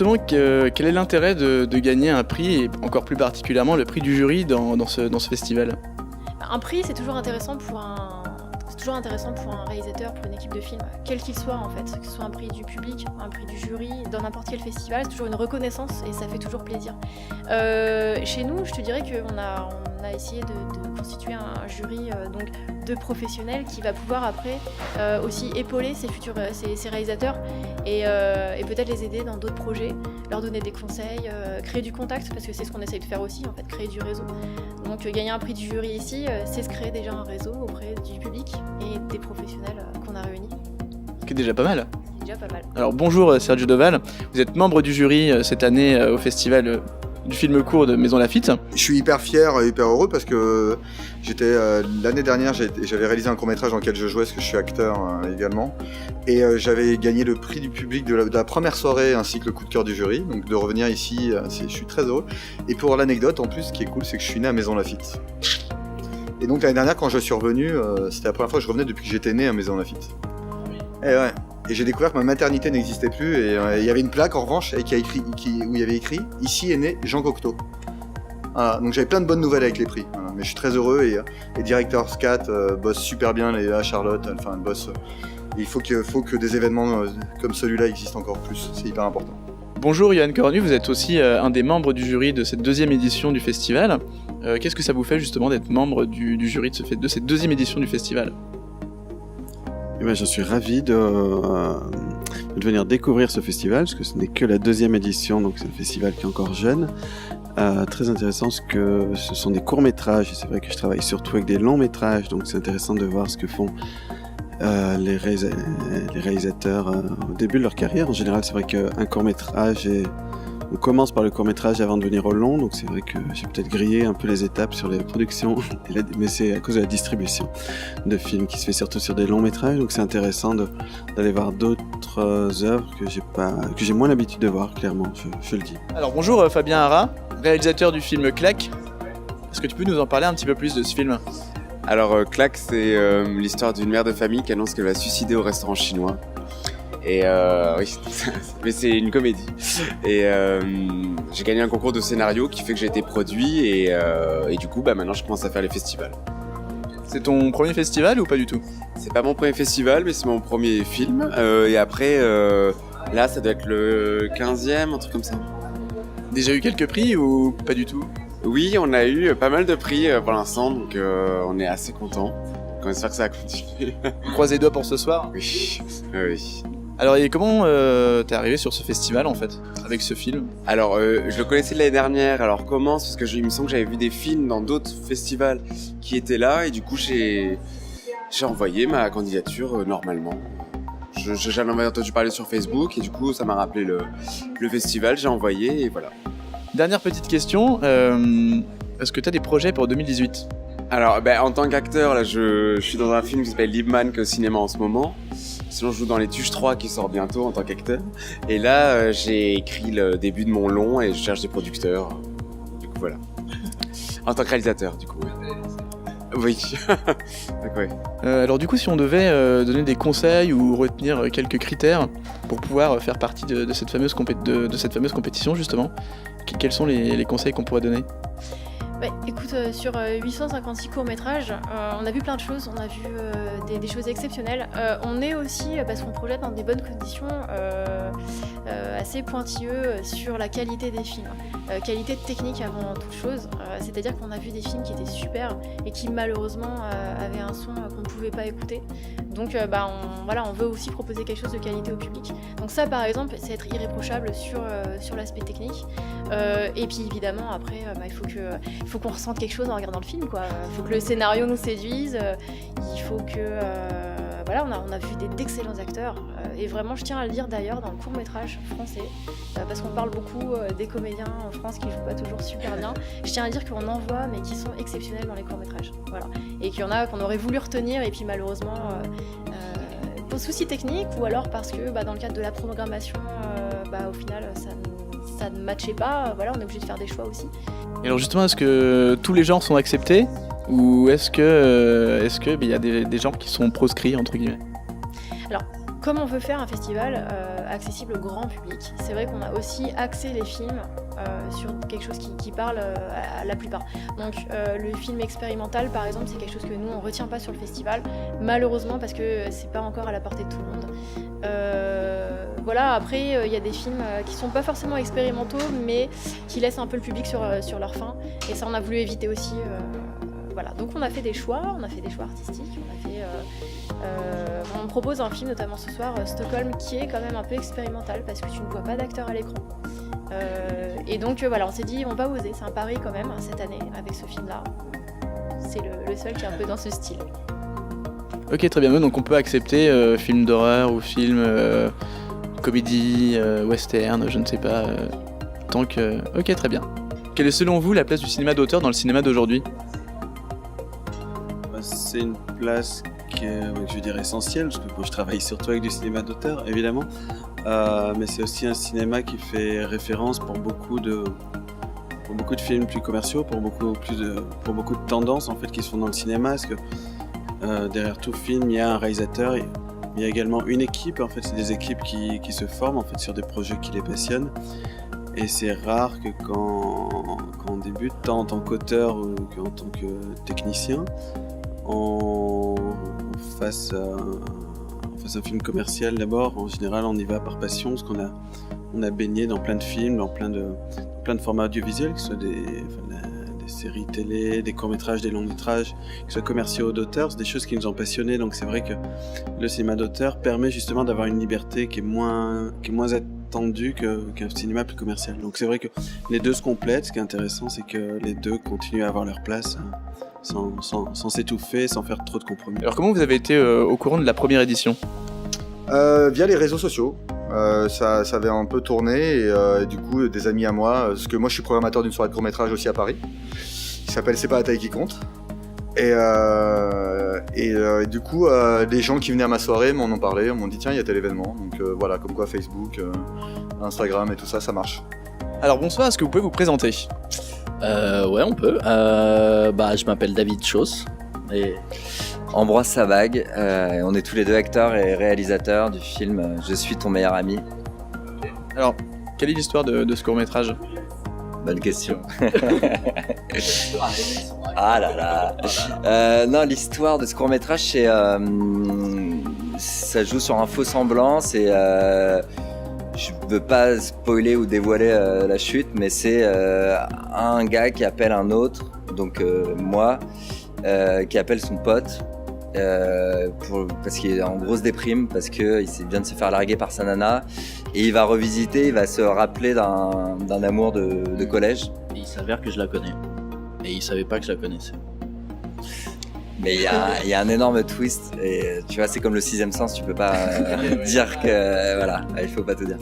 justement, quel est l'intérêt de gagner un prix, et encore plus particulièrement le prix du jury dans ce festival ? Un prix, c'est toujours intéressant pour un réalisateur, pour une équipe de film, quel qu'il soit en fait, que ce soit un prix du public, un prix du jury, dans n'importe quel festival, c'est toujours une reconnaissance et ça fait toujours plaisir. Chez nous, je te dirais qu'on a essayé de constituer un jury donc de professionnels qui va pouvoir après aussi épauler ces réalisateurs et peut-être les aider dans d'autres projets, leur donner des conseils, créer du contact, parce que c'est ce qu'on essaye de faire aussi en fait, créer du réseau. Donc gagner un prix du jury ici, c'est se créer déjà un réseau auprès du public et des professionnels qu'on a réunis. Ce qui est déjà pas mal. C'est déjà pas mal. Alors bonjour Sergio Doval, vous êtes membre du jury cette année au festival du film court de Maison Lafitte. Je suis hyper fier et hyper heureux parce que l'année dernière j'avais réalisé un court-métrage dans lequel je jouais parce que je suis acteur également et j'avais gagné le prix du public de la première soirée ainsi que le coup de cœur du jury, donc de revenir ici, je suis très heureux. Et pour l'anecdote en plus, ce qui est cool, c'est que je suis né à Maison Lafitte. Et donc l'année dernière quand je suis revenu, c'était la première fois que je revenais depuis que j'étais né à Maison Lafitte. Et ouais. Et j'ai découvert que ma maternité n'existait plus et il y avait une plaque en revanche où il y avait écrit « Ici est né Jean Cocteau ». Voilà, donc j'avais plein de bonnes nouvelles avec les prix. Voilà, mais je suis très heureux et les directeurs SCAT bossent super bien, Léa, Charlotte, enfin elles bossent. Il faut que des événements comme celui-là existent encore plus, c'est hyper important. Bonjour Johan Cornu, vous êtes aussi un des membres du jury de cette deuxième édition du festival. Qu'est-ce que ça vous fait justement d'être membre du jury de cette deuxième édition du festival ? Eh ben, je suis ravi de venir découvrir ce festival, parce que ce n'est que la deuxième édition, donc c'est un festival qui est encore jeune. Très intéressant, parce que ce sont des courts-métrages, et c'est vrai que je travaille surtout avec des longs-métrages, donc c'est intéressant de voir ce que font les réalisateurs au début de leur carrière. En général, c'est vrai qu'un court-métrage on commence par le court-métrage avant de venir au long, donc c'est vrai que j'ai peut-être grillé un peu les étapes sur les productions, mais c'est à cause de la distribution de films qui se fait surtout sur des longs-métrages, donc c'est intéressant d'aller voir d'autres œuvres que j'ai moins l'habitude de voir, clairement, je le dis. Alors bonjour Fabien Hara, réalisateur du film Claque. Est-ce que tu peux nous en parler un petit peu plus de ce film ? Alors Claque, c'est l'histoire d'une mère de famille qui annonce qu'elle va se suicider au restaurant chinois. Et oui, mais c'est une comédie. Et j'ai gagné un concours de scénario qui fait que j'ai été produit et du coup maintenant je commence à faire les festivals. C'est ton premier festival ou pas du tout ? C'est pas mon premier festival, mais c'est mon premier film. Et après, là ça doit être le 15e, un truc comme ça. Déjà eu quelques prix ou pas du tout ? Oui, on a eu pas mal de prix pour l'instant, donc on est assez contents. On espère que ça va continuer. Croisez les doigts pour ce soir ? Oui, oui. Alors, et comment t'es arrivé sur ce festival, en fait, avec ce film ? Alors, je le connaissais de l'année dernière. Alors, comment ? Parce que il me semble que j'avais vu des films dans d'autres festivals qui étaient là. Et du coup, j'ai envoyé ma candidature normalement. J'en avais entendu parler sur Facebook. Et du coup, ça m'a rappelé le festival. J'ai envoyé et voilà. Dernière petite question. Est-ce que t'as des projets pour 2018 ? Alors, en tant qu'acteur, là, je suis dans un film qui s'appelle Liebman, qui est au cinéma en ce moment. Sinon, je joue dans Les Tuches 3 qui sort bientôt en tant qu'acteur. Et là, j'ai écrit le début de mon long et je cherche des producteurs. Du coup, voilà. En tant que réalisateur, du coup. Oui. Donc, ouais. Alors du coup, si on devait donner des conseils ou retenir quelques critères pour pouvoir faire partie de cette fameuse compétition, justement, quels sont les conseils qu'on pourrait donner ? Écoute, sur 856 courts-métrages, on a vu plein de choses, on a vu des choses exceptionnelles. On est aussi, parce qu'on projette dans des bonnes conditions, assez pointilleux sur la qualité des films. Qualité technique avant toute chose, c'est-à-dire qu'on a vu des films qui étaient super et qui malheureusement avaient un son qu'on ne pouvait pas écouter. Donc on veut aussi proposer quelque chose de qualité au public. Donc ça par exemple, c'est être irréprochable sur l'aspect technique. Et puis évidemment après, il faut qu'on ressente quelque chose en regardant le film, quoi. Il faut que le scénario nous séduise, il faut que... on a vu d'excellents acteurs, et vraiment je tiens à le dire d'ailleurs dans le court-métrage français, parce qu'on parle beaucoup des comédiens en France qui jouent pas toujours super bien. Je tiens à dire qu'on en voit, mais qui sont exceptionnels dans les courts-métrages. Voilà. Et qu'il y en a qu'on aurait voulu retenir, et puis malheureusement, pour soucis techniques, ou alors parce que dans le cadre de la programmation, au final, ça ne matchait pas. Voilà, on est obligé de faire des choix aussi. Et alors justement, est-ce que tous les genres sont acceptés ? Ou est-ce que y a des genres qui sont proscrits, entre guillemets ? Alors, comme on veut faire un festival accessible au grand public. C'est vrai qu'on a aussi axé les films sur quelque chose qui parle à la plupart. Donc le film expérimental par exemple, c'est quelque chose que nous on retient pas sur le festival, malheureusement parce que c'est pas encore à la portée de tout le monde. Voilà, après il y a des films qui sont pas forcément expérimentaux mais qui laissent un peu le public sur leur faim, et ça on a voulu éviter aussi. Voilà, donc on a fait des choix artistiques, on propose un film notamment ce soir, Stockholm, qui est quand même un peu expérimental parce que tu ne vois pas d'acteur à l'écran. Et donc voilà, on s'est dit on va oser, c'est un pari quand même cette année avec ce film-là. C'est le seul qui est un peu dans ce style. Ok, très bien, donc on peut accepter film d'horreur ou film comédie, western, je ne sais pas, tant que... Ok, très bien. Quelle est selon vous la place du cinéma d'auteur dans le cinéma d'aujourd'hui ? C'est une place qui est, je veux dire, essentielle, parce que moi, je travaille surtout avec du cinéma d'auteur, évidemment, mais c'est aussi un cinéma qui fait référence pour beaucoup de films plus commerciaux, pour beaucoup de tendances en fait qui se font dans le cinéma, parce que derrière tout film, il y a un réalisateur, il y a également une équipe. En fait, c'est des équipes qui se forment en fait sur des projets qui les passionnent. Et c'est rare que quand on débute, tant en tant qu'auteur ou qu'en tant que technicien, on fasse un film commercial d'abord. En général, on y va par passion, parce qu'on a baigné dans plein de films, dans plein de formats audiovisuels, que ce soit des séries télé, des courts-métrages, des longs-métrages, que ce soit commerciaux d'auteurs, c'est des choses qui nous ont passionnés. Donc c'est vrai que le cinéma d'auteur permet justement d'avoir une liberté qui est moins attendue qu'un cinéma plus commercial. Donc c'est vrai que les deux se complètent. Ce qui est intéressant, c'est que les deux continuent à avoir leur place sans s'étouffer, sans faire trop de compromis. Alors comment vous avez été au courant de la première édition ? Via les réseaux sociaux. Ça avait un peu tourné et du coup des amis à moi, parce que moi je suis programmateur d'une soirée de court-métrage aussi à Paris, qui s'appelle C'est pas la taille qui compte. Et du coup les gens qui venaient à ma soirée m'en ont parlé, m'ont dit tiens il y a tel événement, donc voilà, comme quoi Facebook, Instagram et tout ça, ça marche. Alors bonsoir, est-ce que vous pouvez vous présenter ? Ouais, on peut. Je m'appelle David Chauss et Ambroise Savag, on est tous les deux acteurs et réalisateurs du film Je suis ton meilleur ami. Alors, quelle est l'histoire de ce court-métrage ? Bonne question. Ah là là. Non, l'histoire de ce court-métrage, c'est ça joue sur un faux semblant. C'est je veux pas spoiler ou dévoiler la chute, mais c'est un gars qui appelle un autre, donc moi, qui appelle son pote. Parce qu'il est en grosse déprime, parce qu'il vient de se faire larguer par sa nana, et il va revisiter, il va se rappeler d'un amour de collège. Et il s'avère que je la connais, et il savait pas que je la connaissais. Mais il y a un énorme twist, et tu vois, c'est comme le sixième sens, tu peux pas dire que voilà, il faut pas te dire.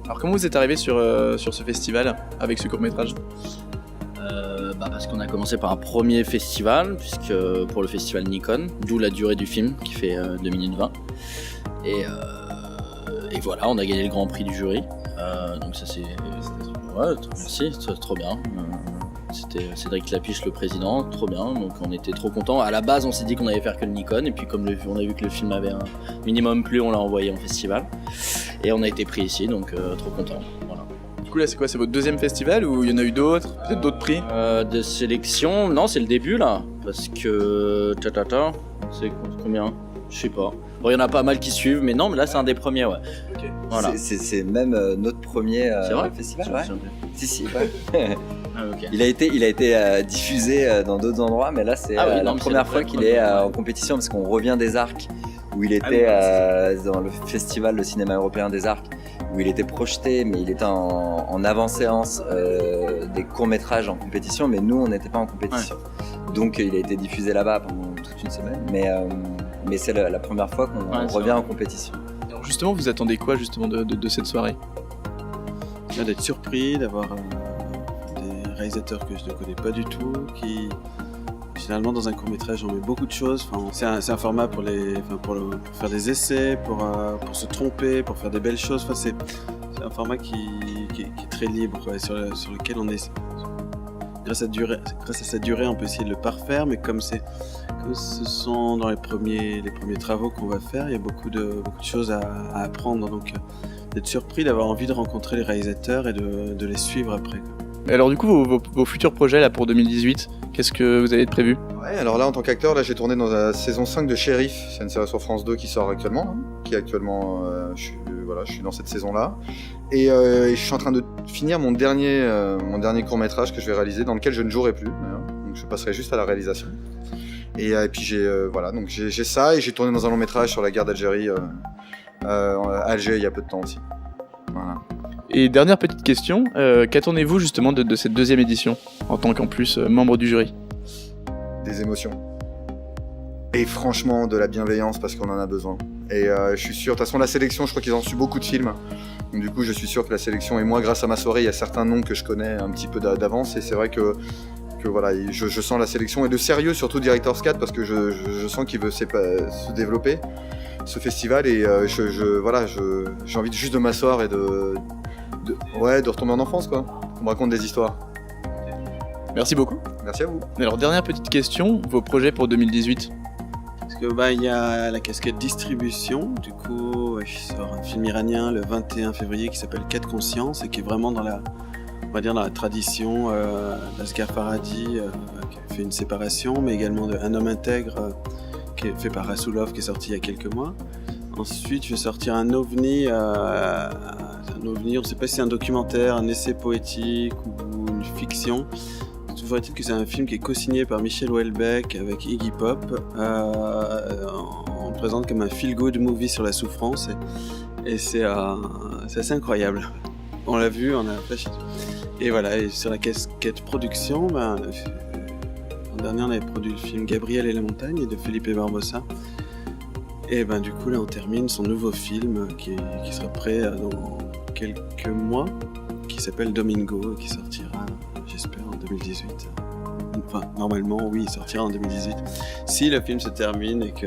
Alors comment vous êtes arrivé sur ce festival avec ce court-métrage ? Parce qu'on a commencé par un premier festival, puisque pour le festival Nikon, d'où la durée du film qui fait 2 minutes 20. Et voilà, on a gagné le grand prix du jury. Donc ça c'est... Ouais, merci, c'est trop bien. C'était Cédric Lapiche, le président, trop bien. Donc on était trop contents. À la base, on s'est dit qu'on allait faire que le Nikon, et puis comme on a vu que le film avait un minimum plu, on l'a envoyé en festival. Et on a été pris ici, donc trop contents. Voilà. Du coup là c'est quoi, c'est votre deuxième festival ou il y en a eu d'autres, peut-être d'autres prix ? De sélection, non, c'est le début là, parce que c'est combien ? Je sais pas. Bon, il y en a pas mal qui suivent, mais non, mais là c'est un des premiers, ouais. Okay. Voilà. C'est même notre premier festival, ouais. Si, ouais. Okay. Il a été diffusé dans d'autres endroits, mais là c'est la première fois qu'il est en compétition, parce qu'on revient des Arcs, où il était dans le festival de cinéma européen des Arcs, où il était projeté, mais il était en avant-séance des courts-métrages en compétition, mais nous on n'était pas en compétition. Ouais. Donc il a été diffusé là-bas pendant toute une semaine, mais c'est la première fois qu'on revient en compétition. Alors justement, vous attendez quoi justement de cette soirée ? D'être surpris, d'avoir des réalisateurs que je ne connais pas du tout, qui finalement dans un court-métrage on met beaucoup de choses. Enfin, c'est un format pour faire des essais, pour se tromper, pour faire des belles choses. Enfin, c'est un format qui est très libre, quoi, sur lequel on est grâce à sa durée, on peut essayer de le parfaire, mais comme ce sont dans les premiers travaux qu'on va faire, il y a beaucoup de choses à apprendre, donc d'être surpris, d'avoir envie de rencontrer les réalisateurs et de les suivre après. Et alors du coup, vos futurs projets là pour 2018, qu'est-ce que vous avez de prévu ? Ouais, alors là en tant qu'acteur, là j'ai tourné dans la saison 5 de Shérif, c'est une série sur France 2 qui sort actuellement, je suis dans cette saison-là. Et je suis en train de finir mon dernier court-métrage que je vais réaliser, dans lequel je ne jouerai plus, donc je passerai juste à la réalisation. Et puis j'ai ça, et j'ai tourné dans un long-métrage sur la guerre d'Algérie, à Alger il y a peu de temps aussi. Voilà. Et dernière petite question, qu'attendez-vous justement de cette deuxième édition, en tant qu'en plus membre du jury ? Des émotions. Et franchement, de la bienveillance, parce qu'on en a besoin. Et je suis sûr, de toute façon la sélection, je crois qu'ils ont su beaucoup de films. Donc du coup, je suis sûr que la sélection, et moi grâce à ma soirée, il y a certains noms que je connais un petit peu d'avance, et c'est vrai que voilà, je sens la sélection, et de sérieux, surtout Director's Cut, parce que je sens qu'il veut se développer, ce festival, et j'ai envie juste de m'asseoir et de retomber en enfance, quoi. On me raconte des histoires. Merci beaucoup. Merci à vous. Alors dernière petite question, vos projets pour 2018 ? Parce que il y a la casquette distribution, du coup je sors un film iranien le 21 février qui s'appelle 4 consciences et qui est vraiment dans la tradition d'Asghar Farhadi, qui a fait une séparation, mais également de Un homme intègre qui est fait par Rasoulov, qui est sorti il y a quelques mois. Ensuite je vais sortir un ovni, on ne sait pas si c'est un documentaire, un essai poétique ou une fiction. Toujours est-il que c'est un film qui est co-signé par Michel Houellebecq avec Iggy Pop. On le présente comme un feel-good movie sur la souffrance et c'est assez incroyable. On l'a vu, on a flashé. Et voilà, et sur la casquette production, l'an dernier on avait produit le film Gabriel et la montagne de Felipe Barbosa. Et du coup là on termine son nouveau film qui sera prêt dans quelques mois, qui s'appelle Domingo et qui sortira, j'espère, en 2018. Enfin, normalement, oui, il sortira en 2018. Si le film se termine et que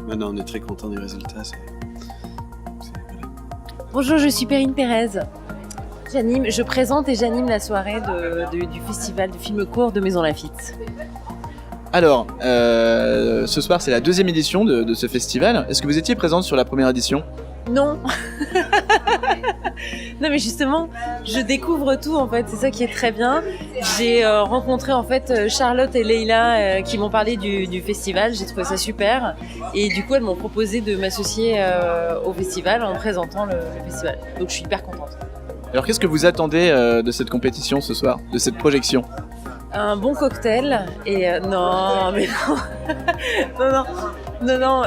maintenant on est très content du résultat, voilà. Bonjour, je suis Perrine Pérez. Je présente et j'anime la soirée du festival du film court de Maison Lafitte. Alors, ce soir c'est la deuxième édition de ce festival. Est-ce que vous étiez présente sur la première édition ? Non. Non mais justement, je découvre tout en fait, c'est ça qui est très bien. J'ai rencontré en fait Charlotte et Leïla qui m'ont parlé du festival, j'ai trouvé ça super. Et du coup elles m'ont proposé de m'associer au festival en présentant le festival. Donc je suis hyper contente. Alors qu'est-ce que vous attendez de cette compétition ce soir, de cette projection ? Un bon cocktail et non mais non.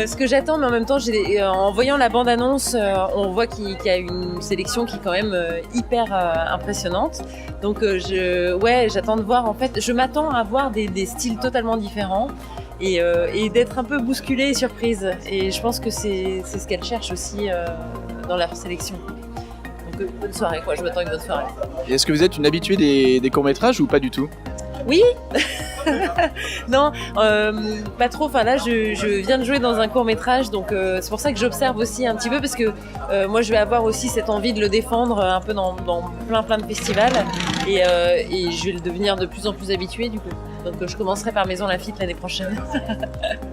Ce que j'attends, mais en même temps, en voyant la bande-annonce, on voit qu'il y a une sélection qui est quand même hyper impressionnante. Donc j'attends de voir. En fait, je m'attends à voir des styles totalement différents et d'être un peu bousculée et surprise. Et je pense que c'est ce qu'elle cherche aussi dans leur sélection. Donc bonne soirée, quoi. Je m'attends à une bonne soirée. Et est-ce que vous êtes une habituée des courts-métrages ou pas du tout ? Oui. Non, pas trop. Enfin là, je viens de jouer dans un court-métrage, donc c'est pour ça que j'observe aussi un petit peu, parce que moi, je vais avoir aussi cette envie de le défendre un peu dans plein de festivals, et je vais le devenir de plus en plus habituée du coup. Donc je commencerai par Maison Lafitte l'année prochaine.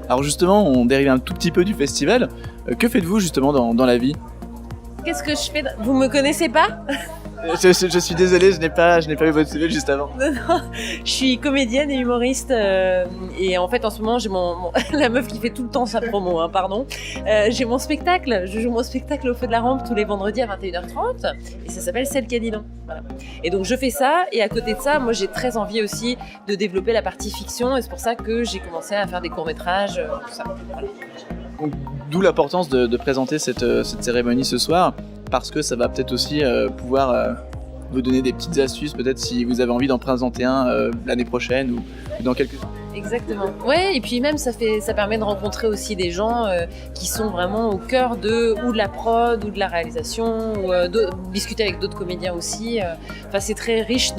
Alors justement, on dérive un tout petit peu du festival. Que faites-vous justement dans la vie ? Qu'est-ce que je fais ? Vous me connaissez pas ? Je suis désolé, je n'ai pas vu votre CV juste avant. Non, je suis comédienne et humoriste et en fait en ce moment j'ai la meuf qui fait tout le temps sa promo, pardon. J'ai mon spectacle, je joue mon spectacle au Feu de la Rampe tous les vendredis à 21h30 et ça s'appelle Celle qui a dit non. Voilà. Et donc je fais ça et à côté de ça, moi j'ai très envie aussi de développer la partie fiction et c'est pour ça que j'ai commencé à faire des courts-métrages, tout ça. Voilà. Donc, d'où l'importance de présenter cette cérémonie ce soir, parce que ça va peut-être aussi pouvoir vous donner des petites astuces, peut-être si vous avez envie d'en présenter un l'année prochaine ou dans quelques temps. Exactement. Ouais, et puis même ça permet de rencontrer aussi des gens qui sont vraiment au cœur de la prod ou de la réalisation, ou discuter avec d'autres comédiens aussi. Enfin, c'est très riche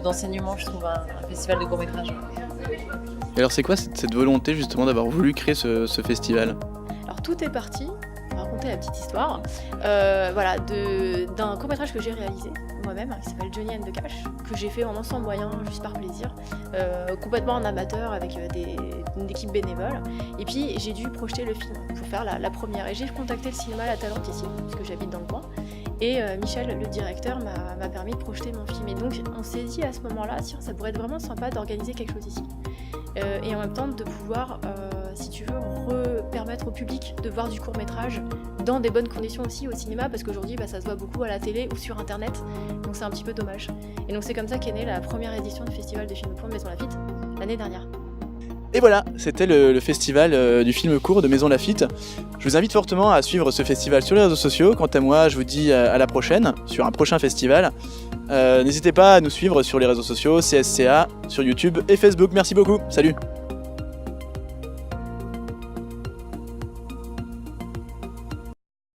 d'enseignements, je trouve, un festival de court-métrage. Et alors c'est quoi cette volonté justement d'avoir voulu créer ce festival ? Alors tout est parti. raconter la petite histoire d'un court-métrage que j'ai réalisé moi-même, qui s'appelle Johnny and the Cash, que j'ai fait vraiment sans moyens, juste par plaisir, complètement en amateur avec une équipe bénévole. Et puis j'ai dû projeter le film pour faire la première. Et j'ai contacté le cinéma La Talente ici, puisque j'habite dans le coin. Et Michel, le directeur, m'a permis de projeter mon film. Et donc on s'est dit à ce moment-là, ça pourrait être vraiment sympa d'organiser quelque chose ici. Et en même temps de pouvoir, si tu veux, permettre au public de voir du court-métrage dans des bonnes conditions aussi au cinéma, parce qu'aujourd'hui ça se voit beaucoup à la télé ou sur internet, donc c'est un petit peu dommage. Et donc c'est comme ça qu'est née la première édition du Festival de films courts de Maison Lafitte, l'année dernière. Et voilà, c'était le festival du film court de Maison Lafitte. Je vous invite fortement à suivre ce festival sur les réseaux sociaux. Quant à moi, je vous dis à la prochaine, sur un prochain festival. N'hésitez pas à nous suivre sur les réseaux sociaux, CSCA, sur YouTube et Facebook. Merci beaucoup, salut!